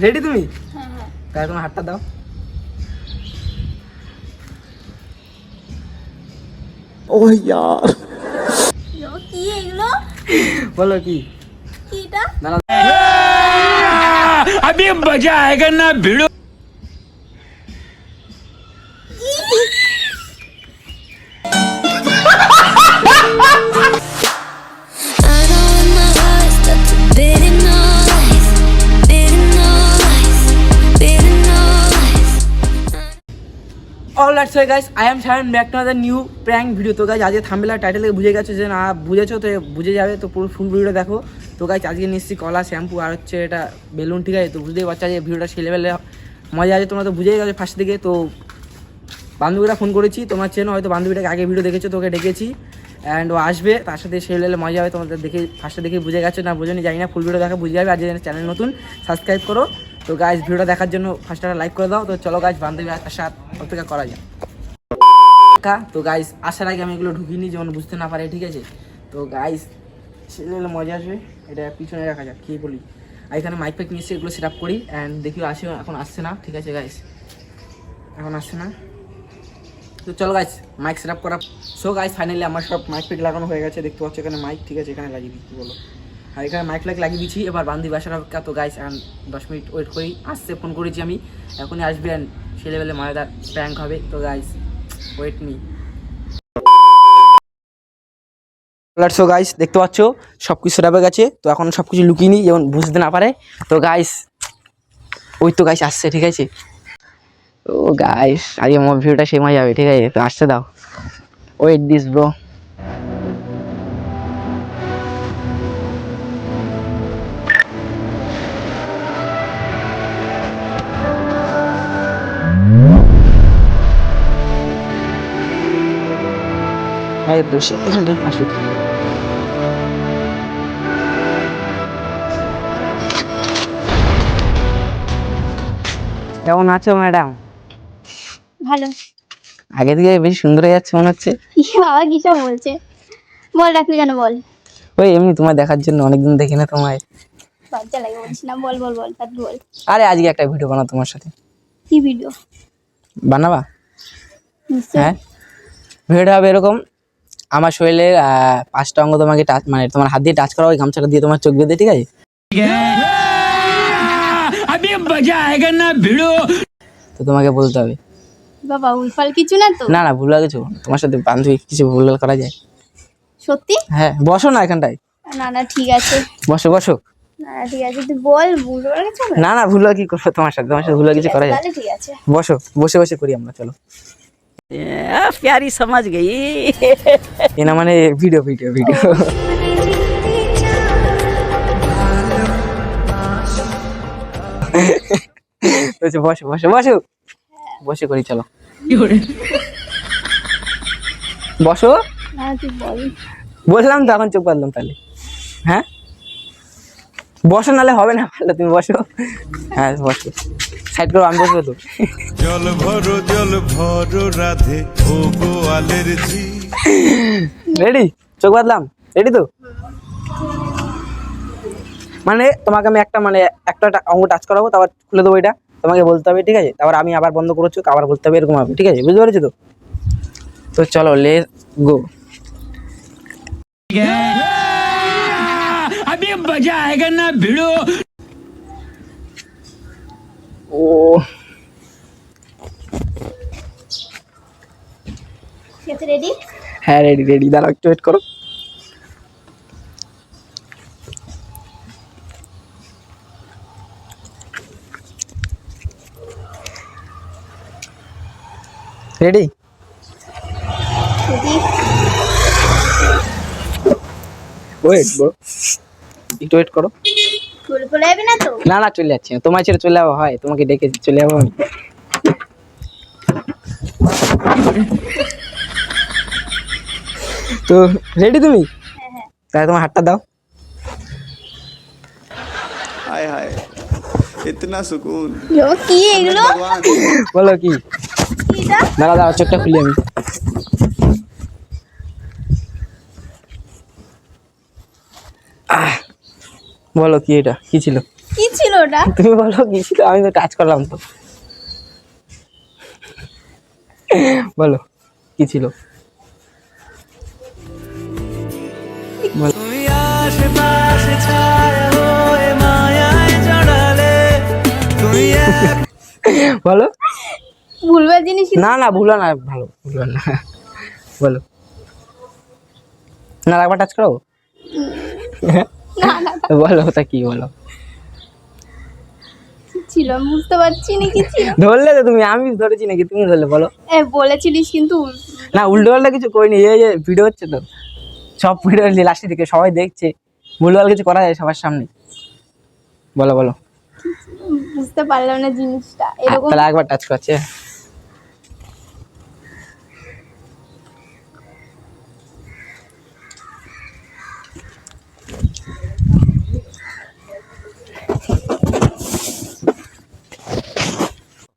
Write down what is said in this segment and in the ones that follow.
Ready তুমি? হ্যাঁ হ্যাঁ। তাহলে তোমার হাতটা দাও। ও यार কি এগুলো? বলো কি? কি এটা? না না अभी मजा आएगा ना भिड़ो। Alright so guys I am Shayan back to another new prank video. তো গাইস আজকে থাম্বনেল আর টাইটেল থেকে বুঝে গেছো, যে না বুঝেছো তো বুঝে যাবে, তো পুরো ফুল ভিডিওটা দেখো। তো গাইস আজকে নিচ্ছি কলা, শ্যাম্পু আর হচ্ছে এটা বেলুন, ঠিক আছে? তো বুঝতেই পারছো যে ভিডিওটা সেই লেভেলে মজা আছে, তোমরা তো বুঝেই গেছো ফার্স্ট দিকে। তো বান্ধবীরা ফোন করেছি, তোমার চেনো হয়তো, বান্ধবীটাকে আগে ভিডিও দেখেছো, তোকে ডেকেছি অ্যান্ড ও আসবে, তার সাথে সেই লেভেলে মজা হবে। তোমাদের দেখে ফার্স্টে দেখে বুঝে গেছো, না বুঝে নি জানি না, ফুল ভিডিও দেখা বুঝে যাবে। আর যে চ্যানেল নতুন সাবস্ক্রাইব করো। তো গাইস ভিডিওটা দেখার জন্য ফার্স্ট একটা লাইক করে দাও। তো চলো গাইস বান্ধবী একটা সাথে অপেক্ষা করা যায়। তো গাইস আসার আগে আমি এগুলো ঢুকিনি যেমন বুঝতে না পারে, ঠিক আছে? তো গাইস সেগুলো মজা আসবে, এটা পিছনে রাখা যাক, কি বলি? আর এখানে মাইক ফাইক নিয়ে এসে এগুলো সেট আপ করি অ্যান্ড দেখি আসে, এখন আসছে না, ঠিক আছে গাইস? এখন আসছে না। তো চলো গাইস মাইক সেট আপ করা। সো গাইস ফাইনালি আমার সব মাইক ফাইক লাগানো হয়ে গেছে, দেখতে পাচ্ছ এখানে মাইক, ঠিক আছে? এখানে লাগিয়ে দিচ্ছি, বলো? আর এখানে মাইক লাইক লাগিয়ে দিচ্ছি। এবার বান্ধবী আসার অপেক্ষা। তো গাইস 10 মিনিট ওয়েট করি, আসছে, ফোন করেছি আমি, এখনই আসবে অ্যান্ড সেই লেভেলে মজাদার প্র্যাঙ্ক হবে। তো guys wait me. So guys দেখতে পাচ্ছ সব কিছু সেট গেছে। তো এখন সব কিছু লুকিয়ে নিই যেমন বুঝতে না পারে। তো গাইস ওই তো গাইস আসছে, ঠিক আছে? ও গাইস আজকে আমার ভিডিওটা সেই মজা যাবে, ঠিক আছে? তো আসতে দাও, ওয়েট দিস ব্রো। হ্যাঁ দোষে এখানটা আসুক। কেমন আছো ম্যাডাম? ভালো। আগে থেকে বেশি সুন্দর হয়ে যাচ্ছে মনে হচ্ছে। বাবা কি সব বলছে? বল, ডাকলি কেন বল? ওই এমনি তোমায় দেখার জন্য, অনেকদিন দেখি না তোমায়। লজ্জা লাগে বলছিস না? বল বল বল, তার বল। আরে আজকে একটা ভিডিও বানাবো তোমার সাথে। কি ভিডিও? বানাবা? নিশ্চয়। হ্যাঁ, ভিডিওটা হবে এরকম, আমার শরীরের 5টা অঙ্গ তোমাকে টাচ, মানে তোমার হাত দিয়ে টাচ করা, ওই গামছাটা দিয়ে তোমার চোখ বেঁধে, ঠিক আছে? अभी मजा आएगा ना भिड़ो। তো তোমাকে বলতে হবে। বাবা উল্ফাল কিছু না তো? না না ভুল কিছু, তোমার সাথে বান্ধবী কিছু ভুল করা যায়? সত্যি? হ্যাঁ বসো না এখানটায়, না না ঠিক আছে। বসো বসো। না না ঠিক আছে, তুই বল, বুঝতে পারলি কিছু না? না না ভুল কি করবো তোমার সাথে, তোমার সাথে ভুল কিছু করা যায়? তাহলে ঠিক আছে। বসো, বসে বসে করি আমরা, চলো। प्यारी समझ गई। এ না মানে ভিডিও ভিডিও ভিডিও। বসো বসো বসো বসো, বসে করি, চলো বসো। না তুই বল। বসলাম তো, এখন চোখ বাঁধলাম তাহলে। হ্যাঁ বসো, নালে হবে না, পারলে তুমি বসো। হ্যাঁ বসো, সাইড করো, আমি বসবো তো। জল ভরো রাধে ও গোয়ালের ঝি। রেডি? চোখ বাঁধলাম, রেডি তো? মানে তোমাকে আমি একটা অঙ্গ টাচ করাবো, তারপর খুলে দেবো, এটা তোমাকে বলতে হবে, ঠিক আছে? তারপর আমি আবার বন্ধ করো চোখ, আবার বলতে হবে, এরকম হবে, ঠিক আছে? বুঝতে পেরেছো তো? তো চলো লেটস গো। अभी मजा आएगा ना भिड़ो। ও ঠিক আছে, রেডি? হ্যাঁ রেডি রেডি, দাঁড়াও একটু ওয়েট করো। রেডি? রেডি। ওয়েট ব্রো, একটু ওয়েট করো। ফুল ফুল যাবে না তো? না না চলে যাচ্ছি না, তোমার ছেড়ে চলে যাবো হয়? তোমাকে ডেকে চলে যাবো আমি? তো রেডি তুমি? হ্যাঁ হ্যাঁ। তাহলে তোমার হাতটা দাও। हाय हाय इतना सुकून। কি এগুলো? भगवान বলো কি? কি এটা? দাঁড়া দাঁড়া, চোখটা খুলি আমি। বলো কি, এটা কি ছিল? কি ছিল ওটা? তুমি বলো কি ছিল, আমি তো টাচ করলাম তো। বলো কি ছিল? বলো। ভুলবার জিনিস কি? না না ভুলো না, ভালো ভুলো না। বলো না, একবার টাচ করো। না না বলো ওটা কি, বলো। কি ছিল আমি বুঝতে পারছি না কি ছিল। ধরলে তো তুমি, আমি ধরেছি নাকি তুমি ধরলে? বলো। বলেছিলিস কিন্তু না উল্টো পাল্টা কিছু করিনি, এই যে ভিডিও হচ্ছে তো, সব ভিডিও লাস্টের দিকে সবাই দেখছে, ভুলভাল কিছু করা যায় সবার সামনে। বলো বলো। বুঝতে পারলাম না জিনিসটা এরকম। তাহলে একবার টাচ করছে।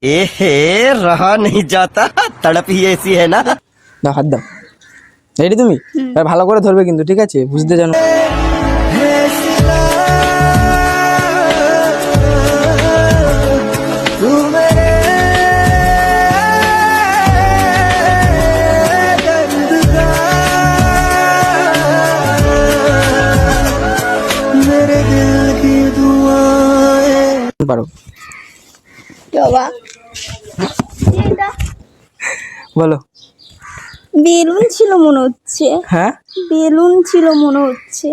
एहे रहा नहीं जाता, तड़प ही ऐसी है ना। দাও হাত দাও। রেডি তুমি? এবার ভালো করে ধরবে কিন্তু, ঠিক আছে? বুঝতে জানো। পারো। বাবা এটা বলো। বেলুন ছিল মনে হচ্ছে। হ্যাঁ বেলুন ছিল মনে হচ্ছে।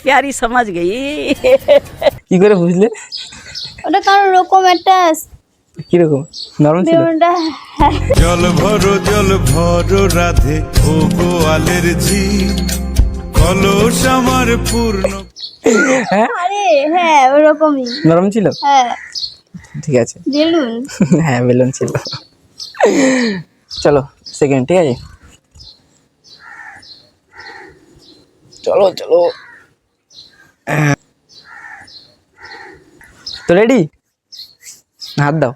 प्यारी समझ गई। কি করে বুঝলে? ওটা কারণ ওরকম একটা কিরকম নরম ছিল? বেলুনটা জল ভরো রাধে ও গোয়ালের ঝি কলস আমার পূর্ণ। হ্যাঁ আরে হ্যাঁ ওরকমই। নরম ছিল, হ্যাঁ ঠিক আছে। বেলুন। হ্যাঁ বেলুন ছিল। চলো সেকেন্ড, ঠিক আছে? চলো চলো। তো রেডি? হাত দাও।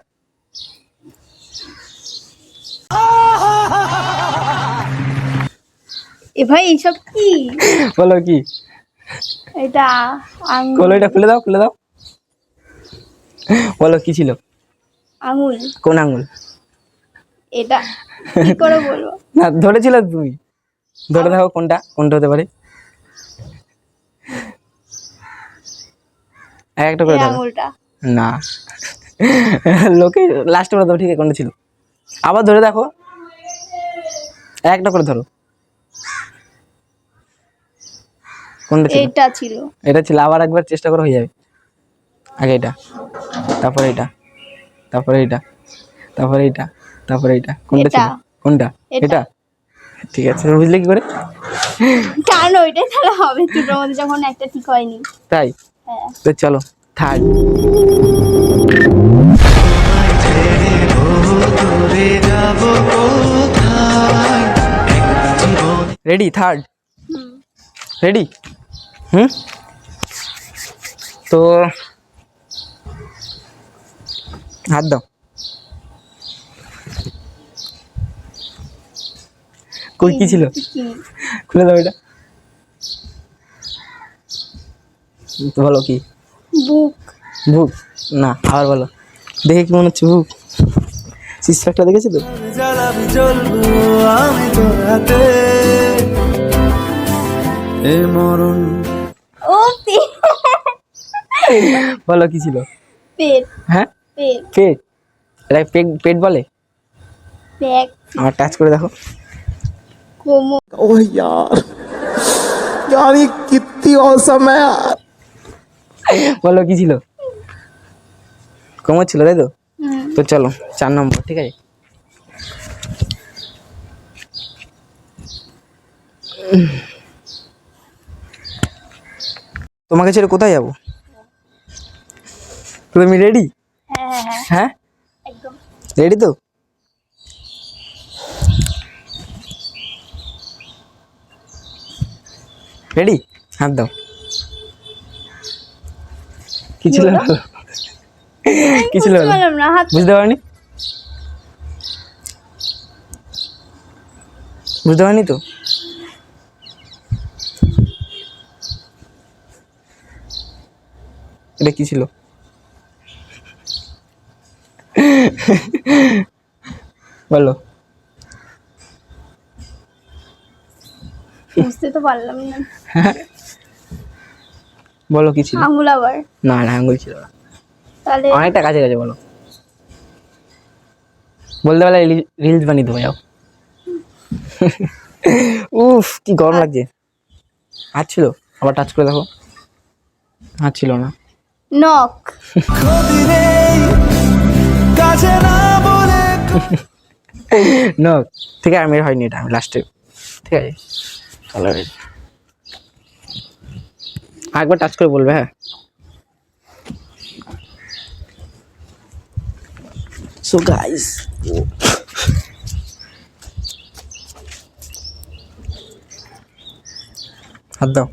এ ভাই এইসব কি? বলো কি? এটা আঙুল। বলো, এটা খুলে দাও, খুলে দাও। বলো কি ছিল? আঙুল। কোন আঙুল? এটা কি করে বলবো? না ধরেছিল তুমি, ধরে দেখো কোনটা, কোনটা হতে পারে। একটা করে এই ধরো। আঙুলটা। না, লোকে লাস্টে বলে দেবো, ঠিক আছে কোনটা ছিল। আবার ধরে দেখো, একটা করে ধরো। কোনটা ছিল? এটা ছিল। এটা ছিল। আবার একবার চেষ্টা করে হয়ে যাবে। আগে এটা, তারপরে এটা, তারপরে এটা, তারপরে এটা, তারপরে এটা। কোনটা ছিল? এটা। কোনটা? এটা। এটা, ঠিক আছে। বুঝলে কি করে? কেন ওইটাই তাহলে হবে দুটোর মধ্যে যখন একটা ঠিক হয়নি। তাই হ্যাঁ তো চলো থার্ড। রেডি? Third ready? তো হাত দাও। কই কি ছিল? কি? খুলে দাও এটা। তো বলো কি? বুক। বুক? না, আবার বলো। দেখে কি মনে হচ্ছে বুক? সিক্স প্যাকটা দেখেছো তো? জ্বালাবি জ্বলবো আমি তো রাতে এ মরণ। ও পেট। বলো কি ছিল? পেট। হ্যাঁ পেট। পেট? এটা পেট, পেট বলে? ব্যাগ। আমার টাচ করে দেখো। কোমর। ओह यार यार ये कितनी औसम है यार। বলো কি ছিল? কোমর ছিল, তাই তো? হুম। তো চলো 4 নম্বর, ঠিক আছে? তোমাকে ছেড়ে কোথায় যাবো? তুমি রেডি? হ্যাঁ হ্যাঁ হ্যাঁ হ্যাঁ একদম। রেডি তো? রেডি? হাত দাও। কি ছিল? কি ছিল? বুঝতে পারলাম না হাত। বুঝতে পারনি? বুঝতে পারনি তো? এটা কি ছিল? বলো বুঝতে তো পারলাম না। বলো কি ছিল? আঙুল আবার? না না আঙ্গুল ছিল না, তাহলে অনেকটা কাছে কাছে। বলো, বলতে পারলে রিলস বানিয়ে দেবো। যাও। উফ কি গরম লাগছে। হাত ছিল, আবার টাচ করে দেখো। হাত ছিল না। নখ। নো, ঠিক আছে, আমি হয়নি এটা, আমি লাস্টে। ঠিক আছে চলো, একবার টাচ করে বলবে। হ্যাঁ, সো গাইস, হাত দাও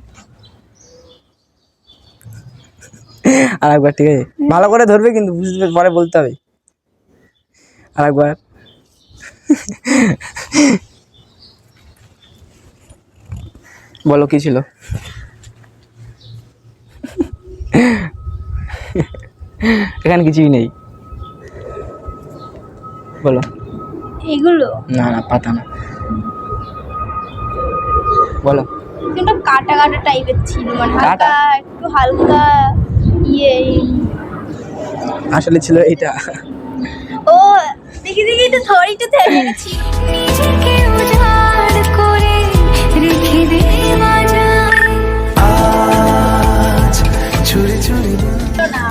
আর একবার। ঠিক আছে, ভালো করে ধরবে কিন্তু, বুঝতে পরে বলতে হবে। আর একবার। বলো কি ছিল? এখানে কিছুই নেই। বলো। এগুলো না না, পাতা না। বলো। কিন্তু কাটা কাটা টাইপের ছিল, মানে কাটা? হালকা একটু হালকা ইয়ে। আসলে ছিল এটা। ও দেখি দেখি, একটু ধরি, একটু ধরে রেখেছি। নিজেকে উজাড় করে রেখে দে মাঝায়। না,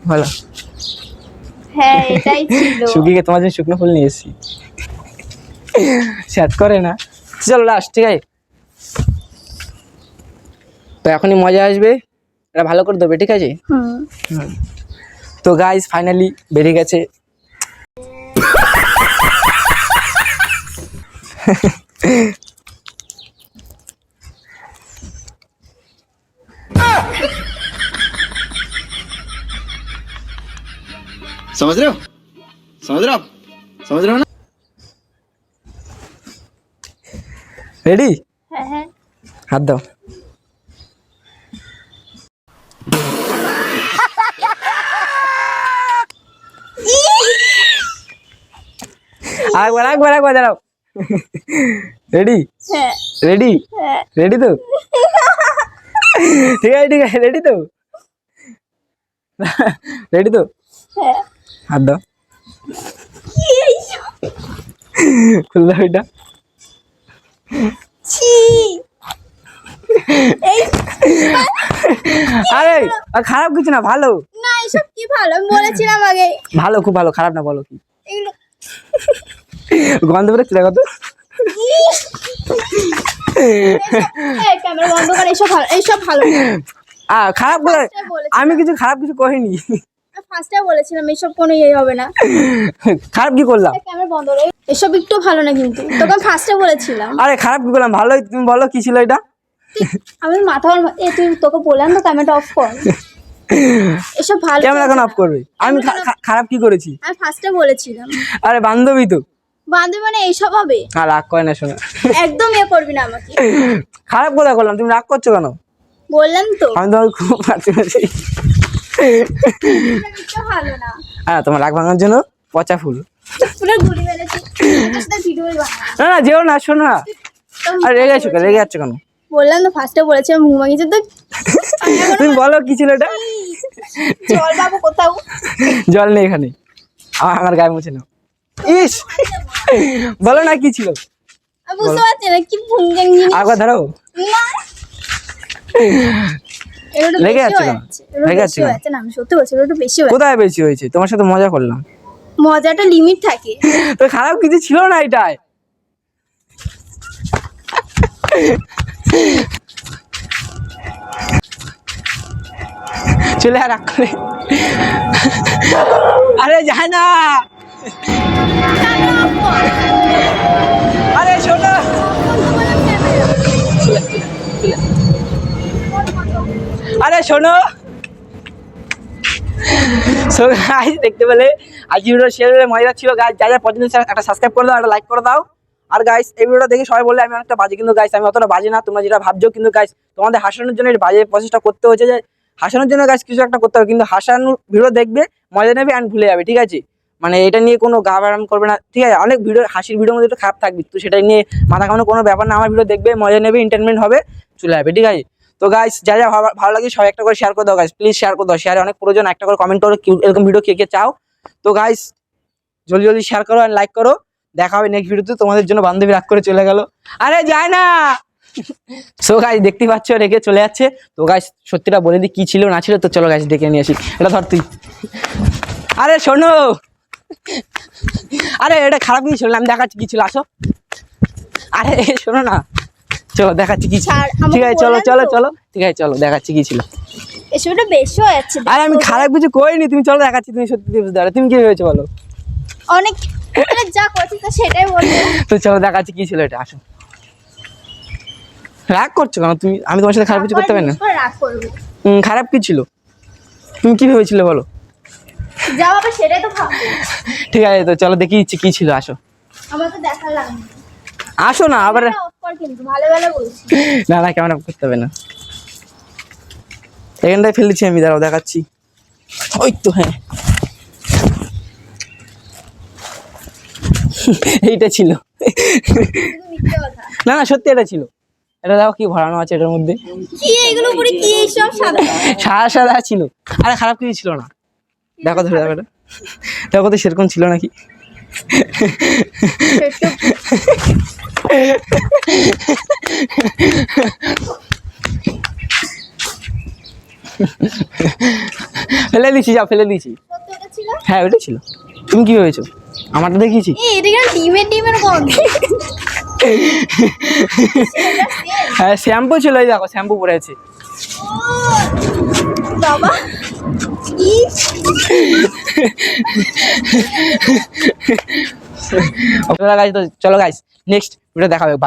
বলো। হ্যাঁ এটাই ছিল। শুকিয়ে তোমার জন্য শুকনো ফুল নিয়ে এসেছি। স্যাট করে না। চলো লাস্ট। ঠিক আছে, তো এখনই মজা আসবে, এটা ভালো করে দেবে। ঠিক আছে, তো গাইস ফাইনালি বেরিয়ে গেছে। समझ रहे हो, समझ रहे हो आप, समझ रहे हो ना? রেডি? হ্যাঁ হ্যাঁ। হাত দাও। একবার একবার একবার দাঁড়াও। রেডি? হ্যাঁ রেডি? হ্যাঁ। রেডি তো? ঠিক আছে ঠিক আছে, রেডি তো? রেডি তো? হ্যাঁ। হাত দাও। খুলে দাও এটা। ছি, এই আরে খারাপ কিছু না, ভালো। না এসব কি ভালো, আমি বলেছিলাম আগে। ভালো, খুব ভালো, খারাপ না। বলো কি? এগুলো গন্ধ বেরোচ্ছে, দেখো তো। ক্যামেরা বন্ধ করে। এসব ভালো, এইসব ভালো না। খারাপ করে? আমি কিছু খারাপ কিছু করিনি। ফার্স্টে বলেছিলাম এসব কোনো ইয়ে হবে না। খারাপ কি করলাম? ক্যামেরা বন্ধ করে। এসব একটু ভালো না কিন্তু, তোকে আমি ফার্স্টে বলেছিলাম। আরে খারাপ কি করলাম? ভালোই। তুমি বলো কি ছিল এটা? আমি মাথা তুই তোকে বললাম তো ক্যামেরাটা অফ কর। এসব ভালো ক্যামেরা এখন অফ করবে? আমি খারাপ কি করেছি? আমি ফার্স্টে বলেছিলাম। আরে বান্ধবী তো। বান্ধবী মানে এইসব হবে? আর রাগ করে না, শোনা। একদম ইয়ে করবি না আমাকে। খারাপ কথা করলাম, তুমি রাগ করছো কেন? বললাম তো আমি তোমাকে খুব ভালোবাসি। একটু ভালো না। হ্যাঁ, তোমার রাগ ভাঙার জন্য পচা ফুল। পুরো ঘুরি মেরেছি। তোর সাথে ভিডিওই বানাবো। না না, যেও না, শোনো না। আর রেগে যাচ্ছ কেন? রেগে যাচ্ছ কেন? বললাম তো ফার্স্টে বলেছিলাম ঘুমা গেছে তো। তুমি বলো কি ছিল এটা? জল পাবো কোথাও? জল নেই এখানে, আমার গায়ে মুছে নাও। ইস, বলো না কি ছিল? আমি বুঝতে পারছি না কি ভুঙ্গাং জিনিস। একবার ধরো। না এটা লেগে বেশি যাচ্ছে হয়ে কেন? যাচ্ছে। এটা লেগে বেশি যাচ্ছে হয়ে কেন? যাচ্ছে না, আমি সত্যি বলছি এটা একটু বেশি হয়ে যাচ্ছে। কোথায় বেশি হয়েছে? তোমার সাথে মজা করলাম। মজাটা লিমিট থাকে। তো খারাপ কিছু ছিল না এটাই। চলে আর রাগ করে। আরে যায় না। আরে শোনো। আরে শোনো। সো গাইস, দেখতে পেলে আজ ভিডিওটা শেয়ার করে মজা ছিল। গাইস যা যা পছন্দ একটা সাবস্ক্রাইব করে দাও, একটা লাইক করে দাও। আর গাইস এই ভিডিওটা দেখে সবাই বললে আমি অনেকটা বাজে, কিন্তু গাইস আমি অতটা বাজে না, তোমরা যেটা ভাবছো। কিন্তু গাইস তোমাদের হাসানোর জন্য এই বাজে প্রসেসটা করতে হচ্ছে, যে হাসানোর জন্য গাছ কিছু একটা করতে হবে, কিন্তু হাসানোর ভিডিও দেখবে, মজা নেবে অ্যান্ড ভুলে যাবে, ঠিক আছে? মানে এটা নিয়ে কোনো গা বাড়াম করবে না, ঠিক আছে? অনেক ভিডিও হাসির ভিডিওর মধ্যে একটু খারাপ থাকবে, তো সেটা নিয়ে মাথা ঘামানো কোনো ব্যাপার না। আমার ভিডিও দেখবে, মজা নেবে, এন্টারটেনমেন্ট হবে, চলে যাবে, ঠিক আছে? তো গাইস যা যা ভালো লাগে সবাই একটা করে শেয়ার করে দাও গাইস, প্লিজ শেয়ার করে দাও, শেয়ারে অনেক প্রয়োজন। একটা করে কমেন্ট করো এরকম ভিডিও কে কে চাও। তো গাইস জলদি জলদি শেয়ার করো আর লাইক করো। দেখা হবে নেক্সট ভিডিওতে। তোমাদের জন্য বান্ধবী রাগ করে চলে গেল, আরে যায় না। সো গাইস দেখতে পাচ্ছ রেখে চলে যাচ্ছে। তো গাইস সত্যিটা বলে দিই কি ছিল না ছিল, তো চলো গাইস দেখে নিয়ে আসি। এটা ধর তুই, আরে শোনো, আরে এটা খারাপ কিছু ছিল না, আমি দেখাচ্ছি কি ছিল, আসো। আরে শোনো না, চলো দেখাচ্ছি কি ছিল, ছাড়, আমাকে ঠিক আছে? চলো বললেন চলো তো। চলো, ঠিক আছে চলো দেখাচ্ছি কি ছিল। এসবটা বেশি হয়ে যাচ্ছে। আরে আমি খারাপ কিছু করিনি, তুমি চলো দেখাচ্ছি, তুমি সত্যি বুঝতে পারো। তুমি কি ভেবেছো বলো? অনেক মানে যা করছিস তো সেটাই বলবো। তো চলো দেখাচ্ছি কি ছিল এটা, আসো। রাগ করছো কেন তুমি? আমি তোমার সাথে খারাপ কিছু করতে পারি না। রাগ করবো, খারাপ কি ছিল? তুমি কি ভেবেছিলে বলো? যা বাবা সেটাই তো ভাববো। ঠিক আছে তো চলো দেখি দিচ্ছি কি ছিল, আসো। আমার তো দেখার লাগবে না। আসো না আবার। অফ কর কিন্তু, ভালো ভালো বলছি। না না ক্যামেরা করতে হবে না, এখানটায় ফেলেছি আমি, দাঁড়াও দেখাচ্ছি। ওই তো হ্যাঁ এইটা ছিল। শুধু মিথ্যে কথা। না না সত্যি এটা ছিল। এটা দেখো কি ভরানো আছে এটার মধ্যে, কি এগুলো পুরো কি সব সাদা? সাদা সাদা ছিল। আরে খারাপ কিছু ছিল না, দেখো ধরে দেখো এটা, দেখো তো সেরকম ছিল নাকি। ফেলে দিয়েছি, যা ফেলে দিয়েছি। সত্যি এটা ছিল? হ্যাঁ ওইটা ছিল। তুমি কি ভেবেছো? আমারটা দেখিয়েছি। এটা কেন ডিমের গন্ধ? হ্যাঁ শ্যাম্পু ছিল, এই দেখো শ্যাম্পু পরে আছে। বাবা কি গাইস তো চলো গাইস নেক্সট ভিডিও দেখা হবে।